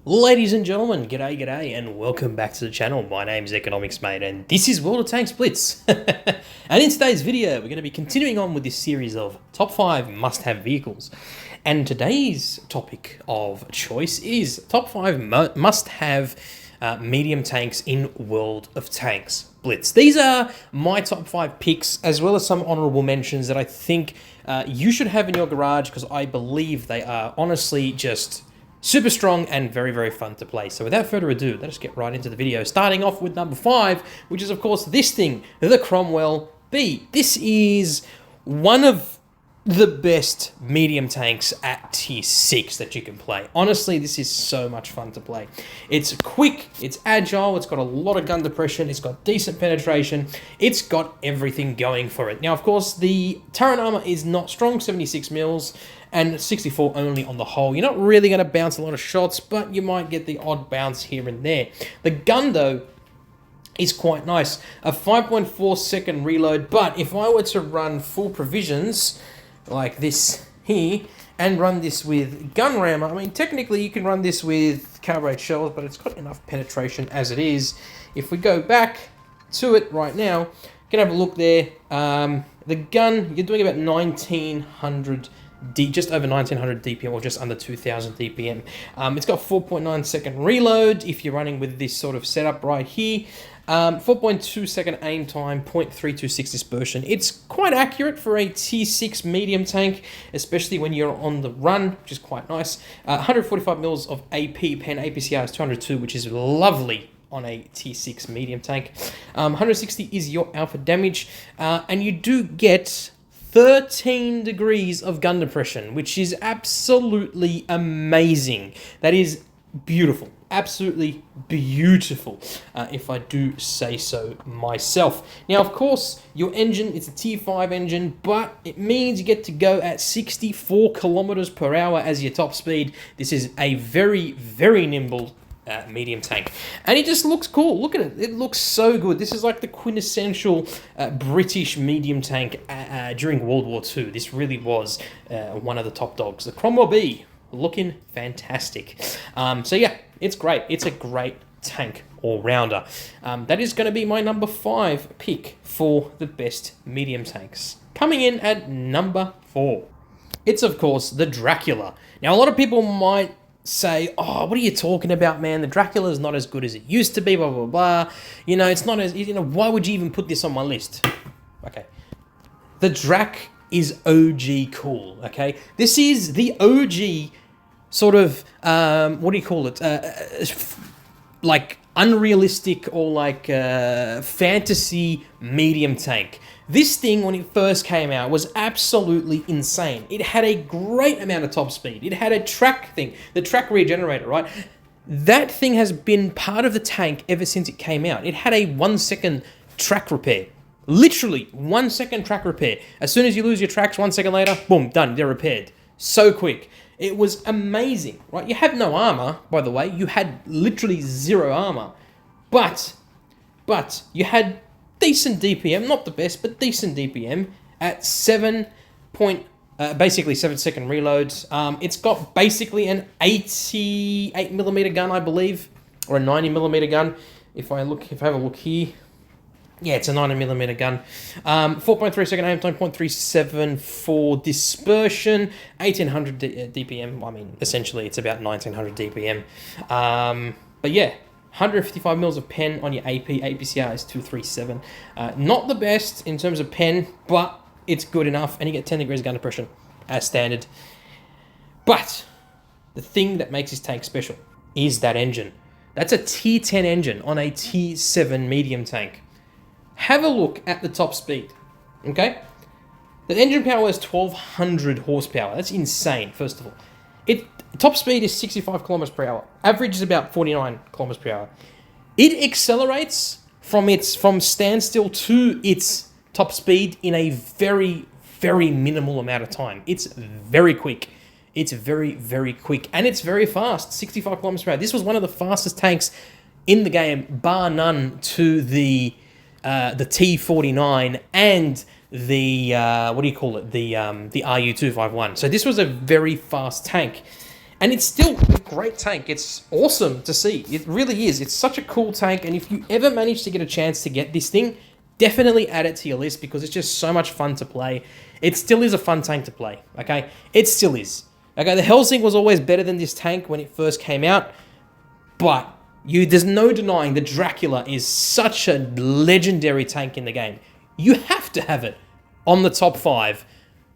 Ladies and gentlemen, g'day, and welcome back to the channel. My name's Economics Mate, and this is World of Tanks Blitz. And in today's video, we're going to be continuing on with this series of top 5 must-have vehicles. And today's topic of choice is top 5 must-have medium tanks in World of Tanks Blitz. These are my top 5 picks, as well as some honorable mentions that I think you should have in your garage, because I believe they are honestly just super strong and very, very fun to play. So without further ado, let us get right into the video, starting off with number 5, which is of course this thing, the Cromwell B. This is one of the best medium tanks at tier 6 that you can play. Honestly, this is so much fun to play. It's quick, it's agile, it's got a lot of gun depression, it's got decent penetration, it's got everything going for it. Now, of course, the turret armor is not strong, 76 mils, and 64 only on the whole. You're not really going to bounce a lot of shots, but you might get the odd bounce here and there. The gun, though, is quite nice. A 5.4 second reload, but if I were to run full provisions, like this here, and run this with gun rammer, I mean, technically you can run this with calibrated shells, but it's got enough penetration as it is. If we go back to it right now, you can have a look there. The gun, you're doing about 1900 just over 1900 DPM, or just under 2000 DPM. It's got 4.9 second reload if you're running with this sort of setup right here. 4.2 second aim time, 0.326 dispersion. It's quite accurate for a tier 6 medium tank, especially when you're on the run, which is quite nice. 145 mils of AP, pen APCR is 202, which is lovely on a tier 6 medium tank. 160 is your alpha damage, and you do get 13 degrees of gun depression, which is absolutely amazing. That is beautiful. Absolutely beautiful, if I do say so myself. Now, of course, your engine, it's a tier 5 engine, but it means you get to go at 64 kilometers per hour as your top speed. This is a very, very nimble medium tank, and it just looks cool. Look at it, it looks so good. This is like the quintessential British medium tank during World War II. This really was one of the top dogs. The Cromwell B, looking fantastic. So yeah, it's great. It's a great tank all-rounder. That is going to be my number 5 pick for the best medium tanks. Coming in at number 4, it's of course the Dracula. Now, a lot of people might say, oh, what are you talking about, man? The Dracula is not as good as it used to be, blah, blah, blah. You know, it's not as, you know, why would you even put this on my list? Okay. The Drac is OG cool, okay? This is the OG sort of, what do you call it? Like unrealistic or like fantasy medium tank. This thing, when it first came out, was absolutely insane. It had a great amount of top speed. It had a track thing, the track regenerator, right? That thing has been part of the tank ever since it came out. It had a 1 second track repair. Literally 1 second track repair. As soon as you lose your tracks, 1 second later, boom, done, they're repaired. So quick. It was amazing, right? You had no armor, by the way. You had literally 0 armor. But you had decent DPM, not the best, but decent DPM at basically 7 second reloads. It's got basically an 88mm gun, I believe, or a 90mm gun. If I have a look here, yeah, it's a 90mm gun. 4.3 second aim time, 0.37 for dispersion, 1800 DPM. I mean, essentially, it's about 1900 DPM. But yeah, 155 mils of pen on your AP. APCR is 237. Not the best in terms of pen, but it's good enough, and you get 10 degrees gun depression as standard. But the thing that makes this tank special is that engine. That's a tier 10 engine on a tier 7 medium tank. Have a look at the top speed, okay? The engine power is 1200 horsepower. That's insane, first of all. Top speed is 65 kilometers per hour. Average is about 49 kilometers per hour. It accelerates from standstill to its top speed in a very, very minimal amount of time. It's very quick. It's very, very quick. And it's very fast, 65 kilometers per hour. This was one of the fastest tanks in the game, bar none, to the T49 and the, what do you call it? The RU251. So this was a very fast tank. And it's still a great tank. It's awesome to see. It really is. It's such a cool tank. And if you ever manage to get a chance to get this thing, definitely add it to your list because it's just so much fun to play. It still is a fun tank to play, okay? It still is. Okay, the Helsing was always better than this tank when it first came out, but there's no denying that Dracula is such a legendary tank in the game. You have to have it on the top 5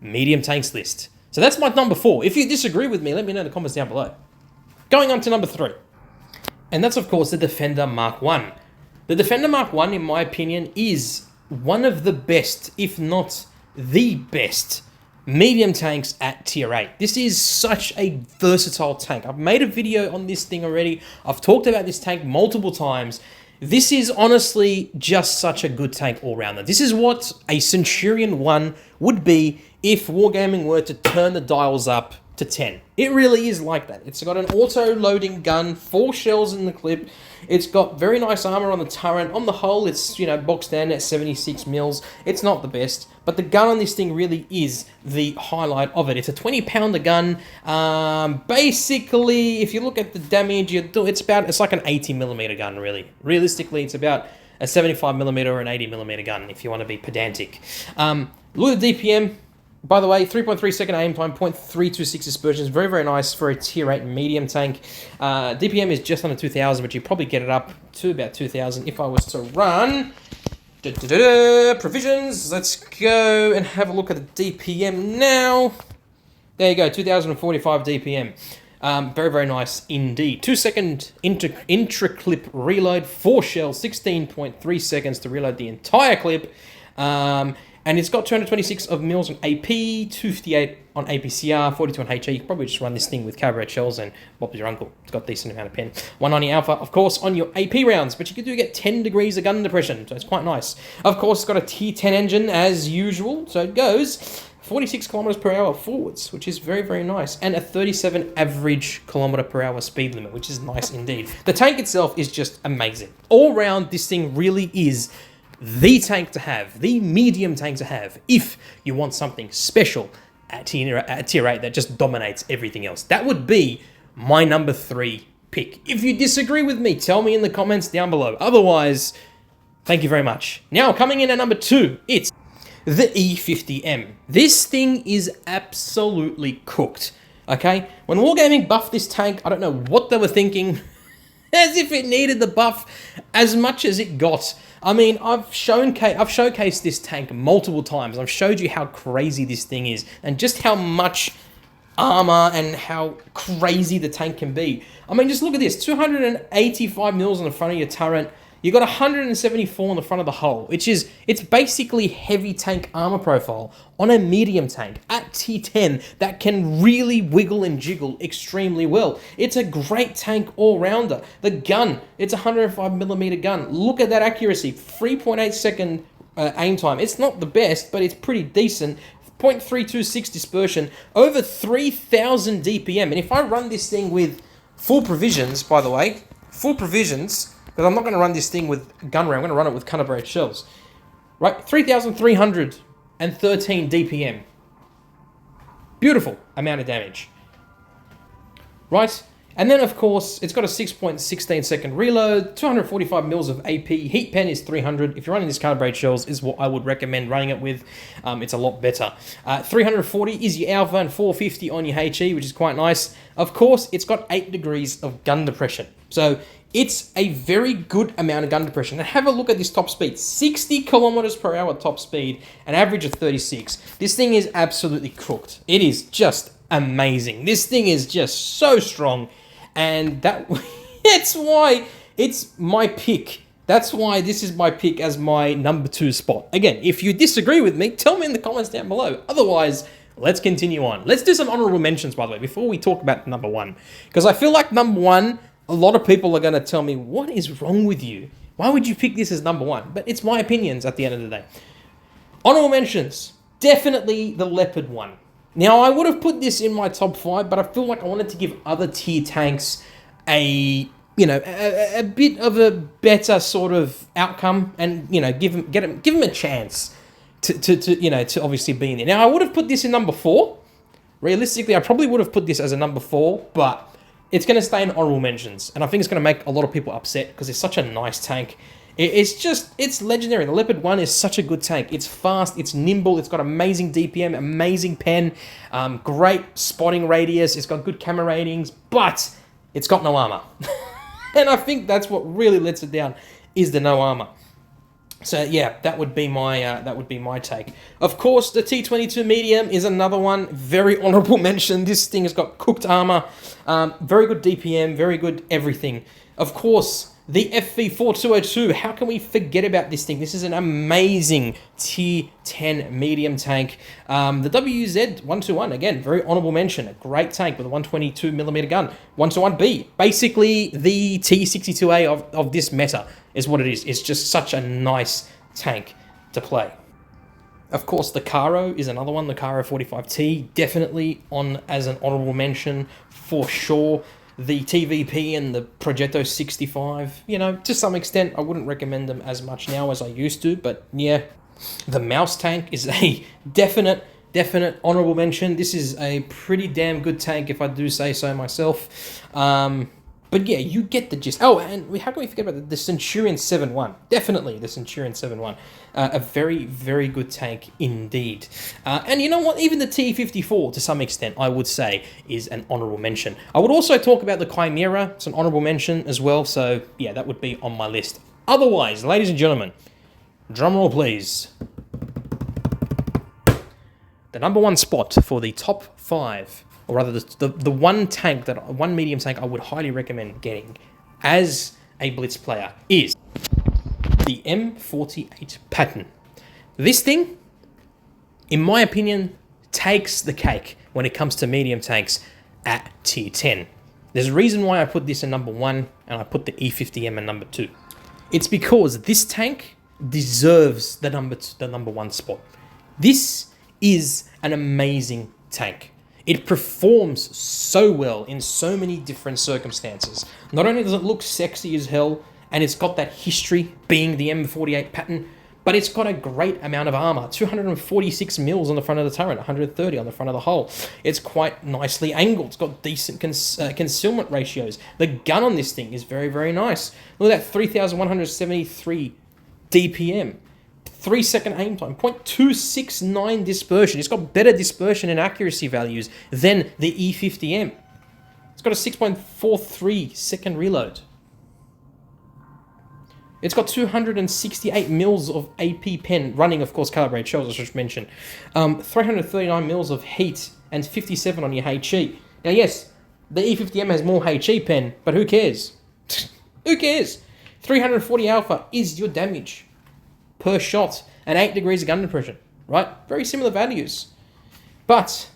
medium tanks list. So that's my number 4. If you disagree with me, let me know in the comments down below. Going on to number 3. And that's, of course, the Defender Mark I. The Defender Mark I, in my opinion, is one of the best, if not the best, medium tanks at tier 8. This is such a versatile tank. I've made a video on this thing already. I've talked about this tank multiple times. This is honestly just such a good tank all-rounder. This is what a Centurion 1 would be if Wargaming were to turn the dials up to 10. It really is like that. It's got an auto-loading gun, 4 shells in the clip. It's got very nice armor on the turret. On the whole, it's, boxed down at 76 mils. It's not the best, but the gun on this thing really is the highlight of it. It's a 20-pounder gun. Basically, if you look at the damage, it's like an 80mm gun, really. Realistically, it's about a 75mm or an 80mm gun, if you want to be pedantic. Look at the DPM. By the way, 3.3 second aim time, 0.326 dispersion is very, very nice for a tier 8 medium tank. DPM is just under 2,000, but you probably get it up to about 2,000 if I was to run. Provisions. Let's go and have a look at the DPM now. There you go, 2,045 DPM. Very, very nice indeed. 2-second intra-clip reload, 4 shells, 16.3 seconds to reload the entire clip. And it's got 226 of mils on AP, 258 on APCR, 42 on HE. You can probably just run this thing with calibrated shells and Bob's your uncle. It's got a decent amount of pen. 190 alpha, of course, on your AP rounds, but you do get 10 degrees of gun depression, so it's quite nice. Of course, it's got a T10 engine as usual, so it goes 46 kilometers per hour forwards, which is very, very nice, and a 37 average kilometer per hour speed limit, which is nice indeed. The tank itself is just amazing. All round, this thing really is the tank to have, the medium tank to have, if you want something special at tier 8 that just dominates everything else. That would be my number 3 pick. If you disagree with me, tell me in the comments down below. Otherwise, thank you very much. Now, coming in at number 2, it's the E50M. This thing is absolutely cooked, okay? When Wargaming buffed this tank, I don't know what they were thinking, as if it needed the buff as much as it got. I mean, I've showcased this tank multiple times. I've showed you how crazy this thing is and just how much armor and how crazy the tank can be. I mean, just look at this, 285 mils on the front of your turret. You got 174 on the front of the hull, it's basically heavy tank armor profile on a medium tank at T10 that can really wiggle and jiggle extremely well. It's a great tank all-rounder. The gun, it's a 105mm gun. Look at that accuracy, 3.8 second aim time. It's not the best, but it's pretty decent. 0.326 dispersion, over 3,000 DPM. And if I run this thing with full provisions, by the way, full provisions, because I'm not going to run this thing with gunray, I'm going to run it with calibrated shells. Right, 3,313 DPM. Beautiful amount of damage. Right, and then of course, it's got a 6.16 second reload, 245 mils of AP, heat pen is 300. If you're running this calibrated shells, is what I would recommend running it with. It's a lot better. 340 is your alpha and 450 on your HE, which is quite nice. Of course, it's got 8 degrees of gun depression. So it's a very good amount of gun depression. And have a look at this top speed, 60 kilometers per hour top speed, an average of 36. This thing is absolutely cooked. It is just amazing. This thing is just so strong. And that's why it's my pick. That's why this is my pick as my number 2 spot. Again, if you disagree with me, tell me in the comments down below. Otherwise, let's continue on. Let's do some honorable mentions, by the way, before we talk about number 1. Because I feel like number 1, a lot of people are going to tell me, what is wrong with you? Why would you pick this as number 1? But it's my opinions at the end of the day. Honorable mentions, definitely the Leopard 1. Now, I would have put this in my top 5, but I feel like I wanted to give other tier tanks a bit of a better sort of outcome and, give them a chance to obviously be in there. Now, I would have put this in number 4, Realistically, I probably would have put this as a number 4, but it's going to stay in honorable mentions. And I think it's going to make a lot of people upset because it's such a nice tank. It's legendary. The Leopard 1 is such a good tank. It's fast, it's nimble, it's got amazing DPM, amazing pen, great spotting radius, it's got good camera ratings, but it's got no armor. And I think that's what really lets it down, is the no armor. So yeah, that would be my take. Of course, the T22 medium is another one. Very honorable mention. This thing has got cooked armor, very good DPM, very good everything. Of course, the FV4202. How can we forget about this thing? This is an amazing tier 10 medium tank. The WZ121, again, very honorable mention. A great tank with a 122mm gun. 121B, basically the T62A of this meta is what it is. It's just such a nice tank to play. Of course, the Caro is another one. The Caro 45T, definitely on as an honorable mention for sure. The TVP and the Progetto 65, you know, to some extent, I wouldn't recommend them as much now as I used to, but yeah. The Mouse tank is a definite honorable mention. This is a pretty damn good tank, if I do say so myself. But yeah, you get the gist. Oh, and how can we forget about the Centurion 7.1? Definitely the Centurion 7.1. A very, very good tank indeed. And you know what? Even the T54, to some extent, I would say, is an honorable mention. I would also talk about the Chimera. It's an honorable mention as well. So yeah, that would be on my list. Otherwise, ladies and gentlemen, drum roll please. The number 1 spot for the top 5, or rather the one medium tank I would highly recommend getting as a Blitz player is the M48 Patton. This thing, in my opinion, takes the cake when it comes to medium tanks at tier 10. There's a reason why I put this in number 1 and I put the E50M in number 2. It's because this tank deserves the number 1 spot. This is an amazing tank. It performs so well in so many different circumstances. Not only does it look sexy as hell, and it's got that history being the M48 Patton, but it's got a great amount of armor. 246 mils on the front of the turret, 130 on the front of the hull. It's quite nicely angled. It's got decent concealment ratios. The gun on this thing is very, very nice. Look at that, 3,173 DPM. 3-second aim time, 0.269 dispersion. It's got better dispersion and accuracy values than the E50M. It's got a 6.43 second reload. It's got 268 mils of AP pen, running, of course, calibrated shells, as I just mentioned. 339 mils of heat and 57 on your HE. Now, yes, the E50M has more HE pen, but who cares? Who cares? 340 alpha is your damage per shot, and 8 degrees of gun depression, right? Very similar values. But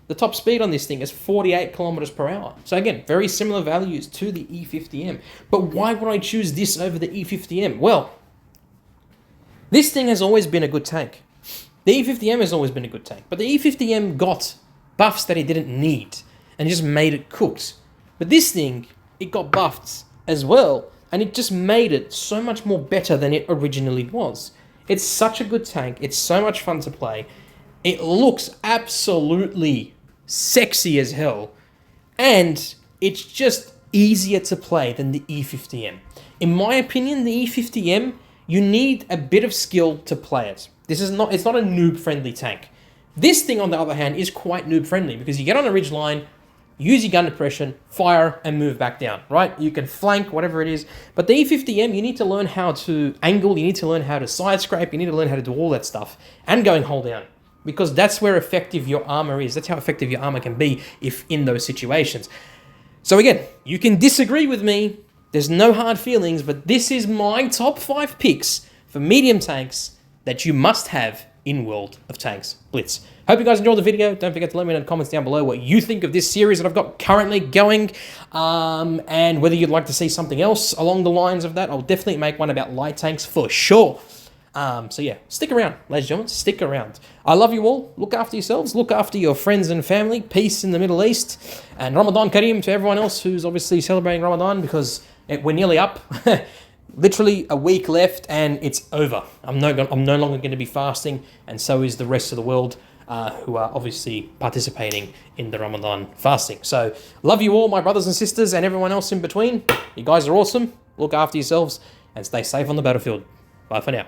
the top speed on this thing is 48 kilometers per hour. So again, very similar values to the E50M. But why would I choose this over the E50M? Well, this thing has always been a good tank. The E50M has always been a good tank, but the E50M got buffs that it didn't need and just made it cooked. But this thing, it got buffed as well, and it just made it so much more better than it originally was. It's such a good tank. It's so much fun to play. It looks absolutely sexy as hell. And it's just easier to play than the E50M. In my opinion, the E50M, you need a bit of skill to play it. It's not a noob-friendly tank. This thing, on the other hand, is quite noob-friendly because you get on a ridge line, use your gun depression, fire, and move back down, right? You can flank, whatever it is. But the E50M, you need to learn how to angle, you need to learn how to side scrape, you need to learn how to do all that stuff, and go and hold down. Because that's where effective your armor is. That's how effective your armor can be if in those situations. So again, you can disagree with me. There's no hard feelings, but this is my top 5 picks for medium tanks that you must have in World of Tanks Blitz. Hope you guys enjoyed the video. Don't forget to let me know in the comments down below what you think of this series that I've got currently going, and whether you'd like to see something else along the lines of that. I'll definitely make one about light tanks for sure. So yeah, stick around, ladies and gentlemen, stick around. I love you all. Look after yourselves. Look after your friends and family. Peace in the Middle East. And Ramadan Kareem to everyone else who's obviously celebrating Ramadan, because we're nearly up. Literally a week left and it's over. I'm no longer going to be fasting, and so is the rest of the world. who are obviously participating in the Ramadan fasting. So, love you all, my brothers and sisters, and everyone else in between. You guys are awesome. Look after yourselves and stay safe on the battlefield. Bye for now.